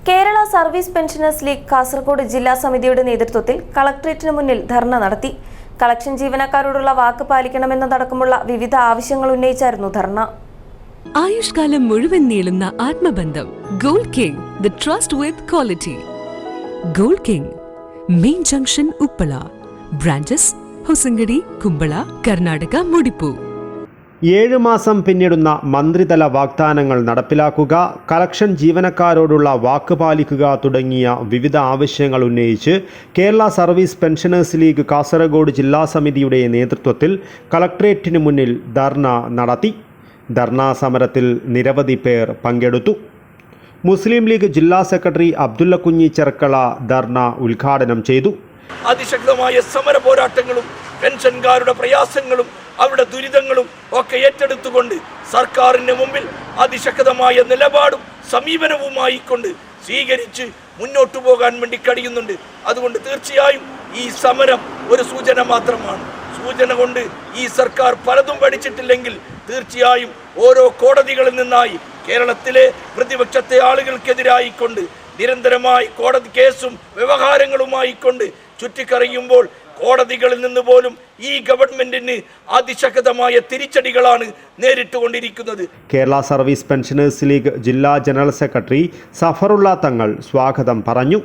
Kerala service pensioners league Kasaragod ജില്ലാ സമിതിയുടെ നേതൃത്വത്തിൽ കളക്ടറേറ്റിന് മുന്നിൽ ധർണ നടത്തി. കളക്ഷൻ ജീവനക്കാരോടുള്ള വാക്ക് പാലിക്കണമെന്നതടക്കമുള്ള വിവിധ ആവശ്യങ്ങൾ ഉന്നയിച്ചായിരുന്നു ധർണ. ആയുഷ്കാലം മുഴുവൻ നീളുന്ന ആത്മബന്ധം. Gold king, the trust with quality. Gold king, main junction Uppala. Branches Hosangadi, Kumbla, Karnataka, Mudipu. 7 മാസം പിന്നിടുന്ന മന്ത്രിതല വാഗ്ദാനങ്ങൾ നടപ്പിലാക്കുക, കളക്ഷൻ ജീവനക്കാരോടുള്ള വാക്ക് പാലിക്കുക തുടങ്ങിയ വിവിധ ആവശ്യങ്ങൾ ഉന്നയിച്ച് Kerala service pensioners league Kasaragod ജില്ലാ സമിതിയുടെ നേതൃത്വത്തിൽ കളക്ടറേറ്റിന് മുന്നിൽ ധർണ നടത്തി. ധർണാ സമരത്തിൽ നിരവധി പേർ പങ്കെടുത്തു. മുസ്ലിം ലീഗ് ജില്ലാ സെക്രട്ടറി അബ്ദുള്ള കുഞ്ഞി ചെർക്കള ധർണ ഉദ്ഘാടനം ചെയ്തു. അതിശക്തമായ സമര പോരാട്ടങ്ങളും പെൻഷൻകാരുടെ പ്രയാസങ്ങളും അവരുടെ ദുരിതങ്ങളും ഒക്കെ ഏറ്റെടുത്തുകൊണ്ട് സർക്കാരിന് മുമ്പിൽ അതിശക്തമായ നിലപാടും സമീപനവുമായി കൊണ്ട് സ്വീകരിച്ച് മുന്നോട്ടു പോകാൻ വേണ്ടി കഴിയുന്നുണ്ട്. അതുകൊണ്ട് തീർച്ചയായും ഈ സമരം ഒരു സൂചന മാത്രമാണ്. സൂചന കൊണ്ട് ഈ സർക്കാർ പലതും പഠിച്ചിട്ടില്ലെങ്കിൽ തീർച്ചയായും ഓരോ കോടതികളിൽ നിന്നായി കേരളത്തിലെ പ്രതിപക്ഷത്തെ ആളുകൾക്കെതിരായിക്കൊണ്ട് നിരന്തരമായി കോടതി കേസും വ്യവഹാരങ്ങളുമായി കൊണ്ട് ചുറ്റിക്കറിയുമ്പോൾ കോടതികളിൽ നിന്ന് പോലും ഈ ഗവൺമെന്റിന് അതിശക്തമായ തിരിച്ചടികളാണ് നേരിട്ടുകൊണ്ടിരിക്കുന്നത്. കേരള സർവീസ് പെൻഷനേഴ്സ് ലീഗ് ജില്ലാ ജനറൽ സെക്രട്ടറി സഫറുള്ള തങ്ങൾ സ്വാഗതം പറഞ്ഞു.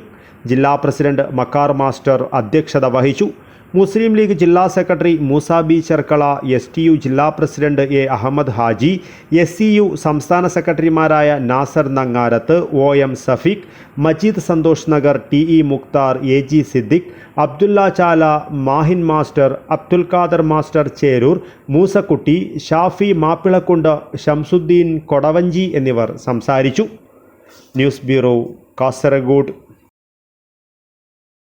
ജില്ലാ പ്രസിഡന്റ് മക്കാർ മാസ്റ്റർ അധ്യക്ഷത വഹിച്ചു. മുസ്ലിം ലീഗ് ജില്ലാ secretary Moosa B Cherkala, STU ജില്ലാ president A Ahmed Haji, SCU സംസ്ഥാന സെക്രട്ടറിമാരായ Nasar Nangarath, OM Safeeq, Majeed Santhosh Nagar, TE Mukthar, AG Siddique, Abdulla Chala, Mahin master, Abdul Khader master Cheroor, Moosakutty, Shafi Mappilakkund, Shamsuddin Kodavanchi എന്നിവർ സംസാരിച്ചു. News bureau, Kasaragod.